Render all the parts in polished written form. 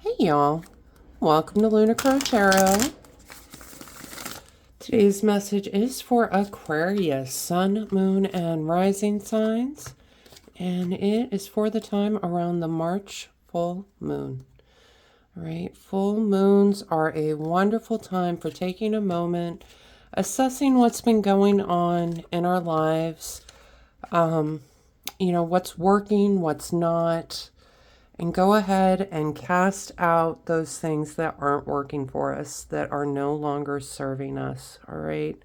Hey y'all, welcome to Lunar Tarot. Today's message is for Aquarius, Sun, Moon, and Rising signs, and it is for the time around the March full moon. All right, full moons are a wonderful time for taking a moment, assessing what's been going on in our lives, what's working, what's not, and go ahead and cast out those things that aren't working for us, that are no longer serving us. All right.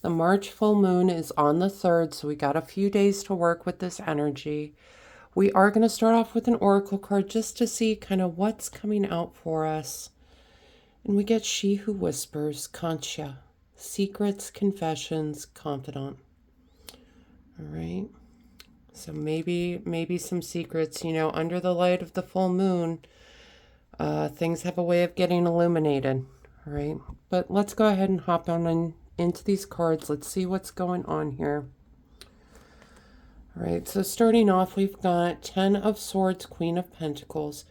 The March full moon is on the 3rd, so we got a few days to work with this energy. We are going to start off with an oracle card just to see kind of what's coming out for us. And we get She Who Whispers, Concha, Secrets, Confessions, Confidant. All right. So maybe some secrets, under the light of the full moon, things have a way of getting illuminated, all right? But let's go ahead and hop on into these cards. Let's see what's going on here. All right, so starting off, we've got 10 of Swords, Queen of Pentacles.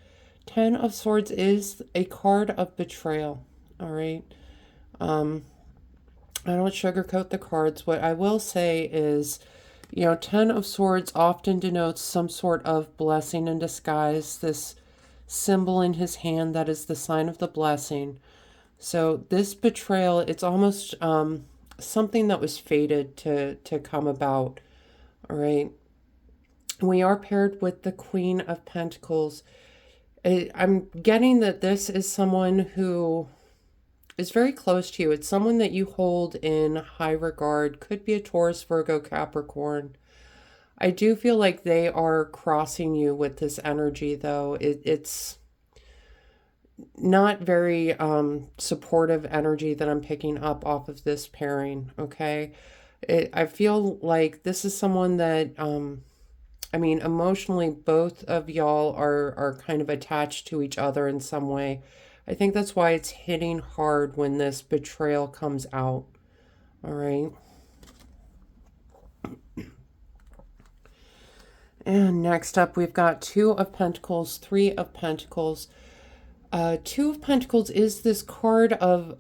10 of Swords is a card of betrayal, all right? I don't sugarcoat the cards. What I will say is, 10 of Swords often denotes some sort of blessing in disguise, this symbol in his hand that is the sign of the blessing. So this betrayal, it's almost something that was fated to come about, all right? We are paired with the Queen of Pentacles. I'm getting that this is someone who is very close to you. It's someone that you hold in high regard. Could be a Taurus, Virgo, Capricorn. I do feel like they are crossing you with this energy, though. It's not very supportive energy that I'm picking up off of this pairing, okay? I feel like this is someone that, emotionally, both of y'all are kind of attached to each other in some way. I think that's why it's hitting hard when this betrayal comes out. All right. And next up, we've got 2 of Pentacles, 3 of Pentacles. 2 of Pentacles is this card of,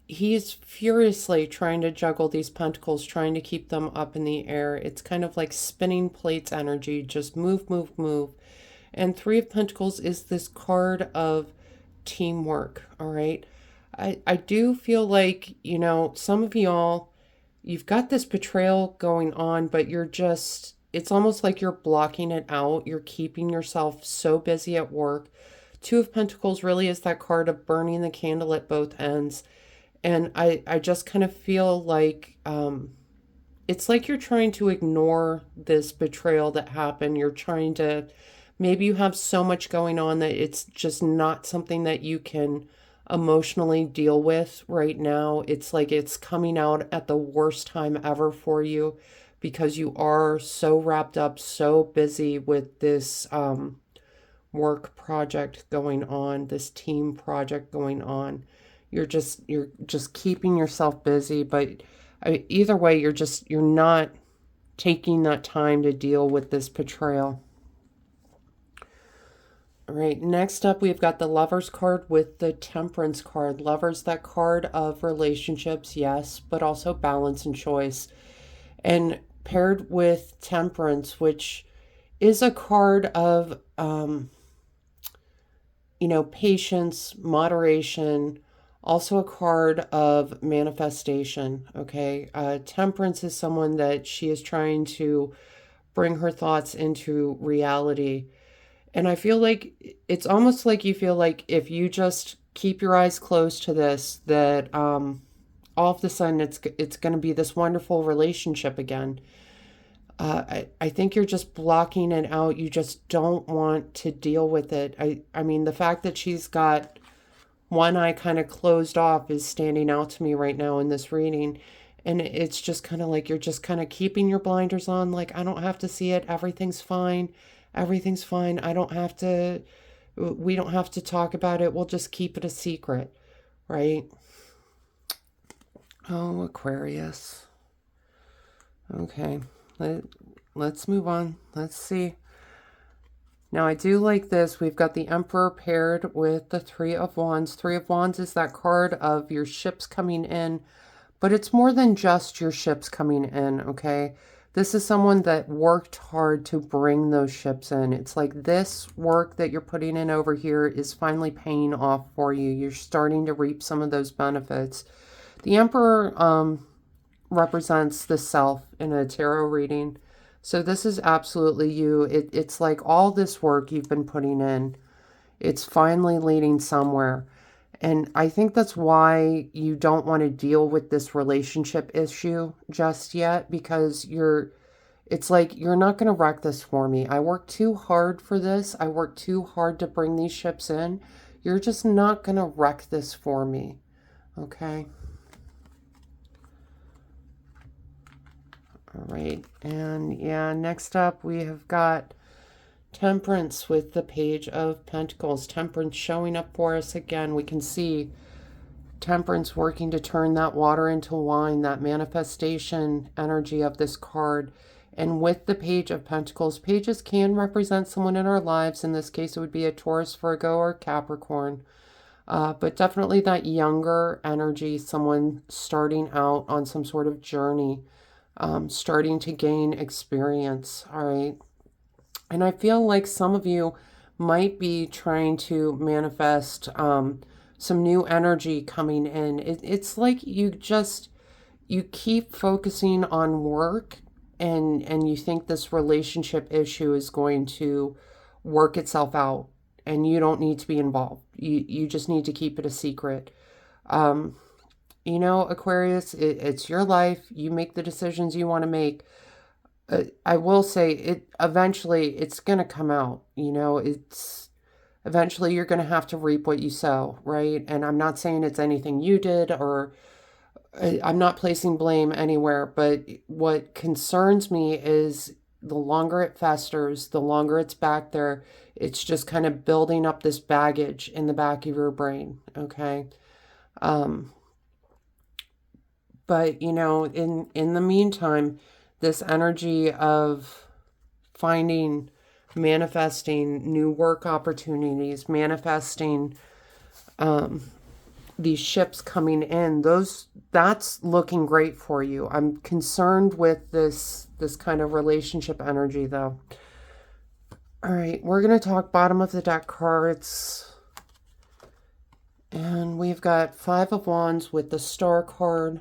he's furiously trying to juggle these pentacles, trying to keep them up in the air. It's kind of like spinning plates energy, just move, move, move. And 3 of Pentacles is this card of teamwork, all right? I do feel like, some of y'all, you've got this betrayal going on, but you're just, it's almost like you're blocking it out. You're keeping yourself so busy at work. 2 of Pentacles really is that card of burning the candle at both ends. And I just kind of feel like it's like you're trying to ignore this betrayal that happened. You're trying to, maybe you have so much going on that it's just not something that you can emotionally deal with right now. It's like it's coming out at the worst time ever for you because you are so wrapped up, so busy with this work project going on, this team project going on. You're just keeping yourself busy, but either way, you're not taking that time to deal with this betrayal. All right, next up, we've got the Lovers card with the Temperance card. Lovers, that card of relationships, yes, but also balance and choice. And paired with Temperance, which is a card of, patience, moderation, also a card of manifestation, okay? Temperance is someone that she is trying to bring her thoughts into reality. And I feel like it's almost like you feel like if you just keep your eyes closed to this, that all of a sudden it's going to be this wonderful relationship again. I think you're just blocking it out. You just don't want to deal with it. I mean, the fact that she's got one eye kind of closed off is standing out to me right now in this reading. And it's just kind of like you're just kind of keeping your blinders on. Like, I don't have to see it. Everything's fine. Everything's fine. We don't have to talk about it. We'll just keep it a secret, right? Oh, Aquarius. Okay, let's move on. Let's see. Now, I do like this. We've got the Emperor paired with the Three of Wands. Three of Wands is that card of your ships coming in, but it's more than just your ships coming in, okay? This is someone that worked hard to bring those ships in. It's like this work that you're putting in over here is finally paying off for you. You're starting to reap some of those benefits. The Emperor represents the self in a tarot reading. So this is absolutely you. It's like all this work you've been putting in, it's finally leading somewhere. And I think that's why you don't want to deal with this relationship issue just yet, because it's like, you're not going to wreck this for me. I worked too hard for this. I worked too hard to bring these ships in. You're just not going to wreck this for me. Okay. All right, and yeah, next up we have got Temperance with the Page of Pentacles. Temperance showing up for us again. We can see Temperance working to turn that water into wine, that manifestation energy of this card. And with the Page of Pentacles, pages can represent someone in our lives. In this case, it would be a Taurus, Virgo, or Capricorn. But definitely that younger energy, someone starting out on some sort of journey. Starting to gain experience, all right? And I feel like some of you might be trying to manifest some new energy coming in. It's like you keep focusing on work and you think this relationship issue is going to work itself out and you don't need to be involved. You just need to keep it a secret. You know, Aquarius, it's your life. You make the decisions you want to make. I will say eventually it's going to come out. You know, eventually you're going to have to reap what you sow, right? And I'm not saying it's anything you did, or I'm not placing blame anywhere. But what concerns me is the longer it festers, the longer it's back there, it's just kind of building up this baggage in the back of your brain, okay? But, you know, in the meantime, this energy of finding, manifesting new work opportunities, manifesting these ships coming in, that's looking great for you. I'm concerned with this kind of relationship energy, though. All right, we're going to talk bottom of the deck cards. And we've got Five of Wands with the Star card.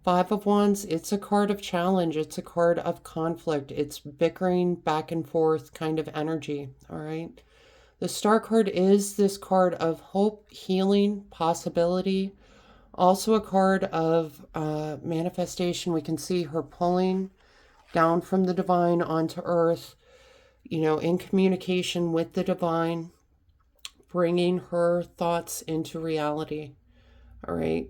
Five of Wands, it's a card of challenge. It's a card of conflict. It's bickering back and forth kind of energy, all right? The Star card is this card of hope, healing, possibility. Also a card of manifestation. We can see her pulling down from the divine onto earth, you know, in communication with the divine, bringing her thoughts into reality, all right?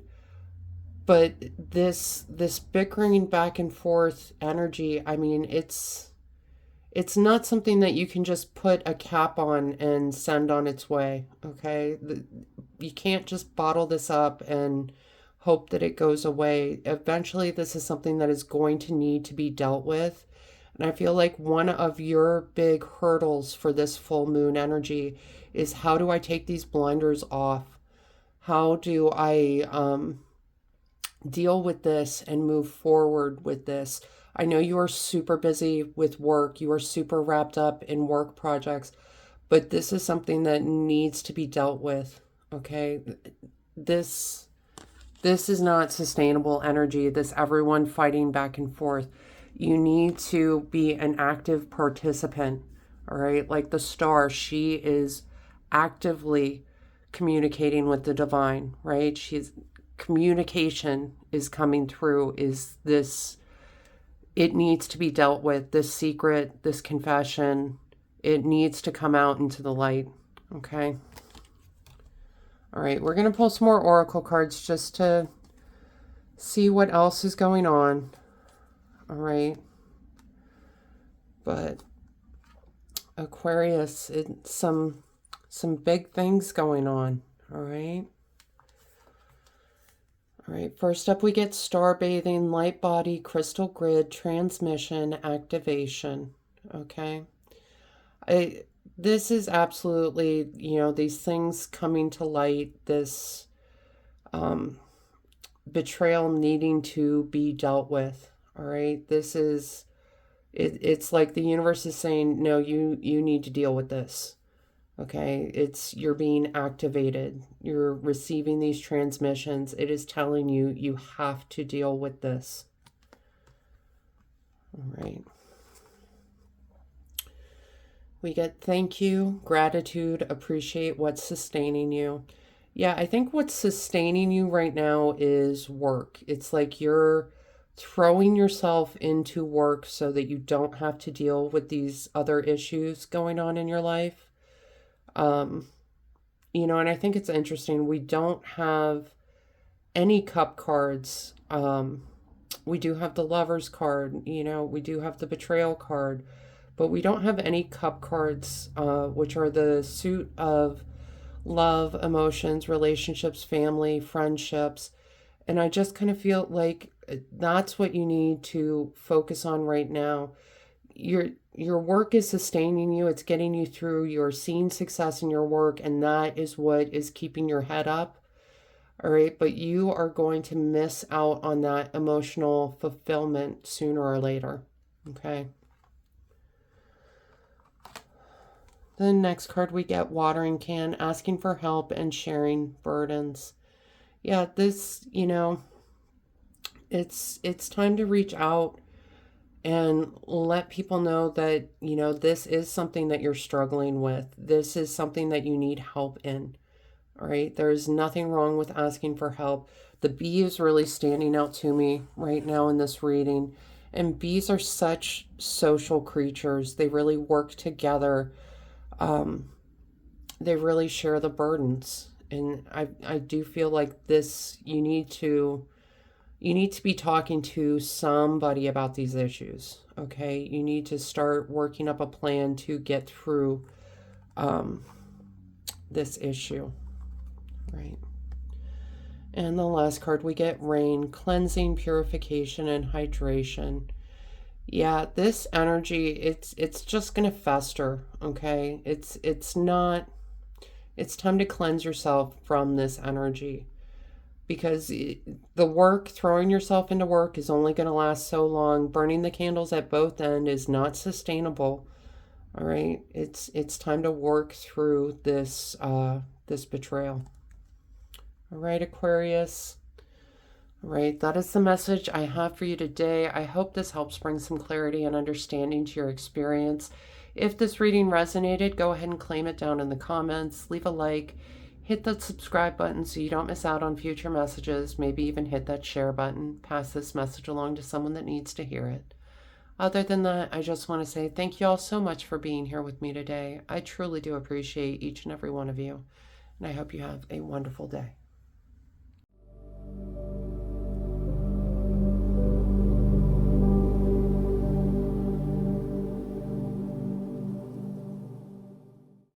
But this bickering back and forth energy, I mean, it's not something that you can just put a cap on and send on its way, okay? You can't just bottle this up and hope that it goes away. Eventually, this is something that is going to need to be dealt with. And I feel like one of your big hurdles for this full moon energy is, how do I take these blinders off? How do I deal with this and move forward with this? I know you are super busy with work. You are super wrapped up in work projects, but this is something that needs to be dealt with, okay? This is not sustainable energy, this everyone fighting back and forth. You need to be an active participant, all right? Like the Star, she is actively communicating with the divine, right? Communication is coming through, is this, it needs to be dealt with. This secret, this confession, it needs to come out into the light, okay? All right, we're going to pull some more oracle cards just to see what else is going on, all right? But Aquarius, it's some big things going on, all right? All right, first up we get star bathing, light body, crystal grid, transmission, activation, okay? this is absolutely, you know, these things coming to light, this um, betrayal needing to be dealt with. All right. This is, it's like the universe is saying, no, you need to deal with this. Okay. You're being activated. You're receiving these transmissions. It is telling you, you have to deal with this. All right. We get thank you, gratitude, appreciate what's sustaining you. Yeah, I think what's sustaining you right now is work. It's like you're throwing yourself into work so that you don't have to deal with these other issues going on in your life. Um, you know, and I think it's interesting. We don't have any cup cards. We do have the lover's card, you know, we do have the betrayal card, but we don't have any cup cards, which are the suit of love, emotions, relationships, family, friendships. And I just kind of feel like that's what you need to focus on right now. Your work is sustaining you, it's getting you through, you're seeing success in your work, and that is what is keeping your head up. All right, but you are going to miss out on that emotional fulfillment sooner or later. Okay. The next card we get, watering can, asking for help and sharing burdens. Yeah, this, you know, it's time to reach out and let people know that, you know, this is something that you're struggling with. This is something that you need help in. All right, there's nothing wrong with asking for help. The bee is really standing out to me right now in this reading. And bees are such social creatures. They really work together. Um, they really share the burdens. And I do feel like this, you need to be talking to somebody about these issues. Okay, you need to start working up a plan to get through um, this issue. Right. And the last card we get, rain, cleansing, purification, and hydration. Yeah, this energy, it's just gonna fester, okay? It's not, it's time to cleanse yourself from this energy because the work, throwing yourself into work is only gonna last so long. Burning the candles at both ends is not sustainable. All right, it's time to work through this betrayal. All right, Aquarius. All right, that is the message I have for you today. I hope this helps bring some clarity and understanding to your experience. If this reading resonated, go ahead and claim it down in the comments. Leave a like. Hit that subscribe button so you don't miss out on future messages. Maybe even hit that share button. Pass this message along to someone that needs to hear it. Other than that, I just want to say thank you all so much for being here with me today. I truly do appreciate each and every one of you. And I hope you have a wonderful day.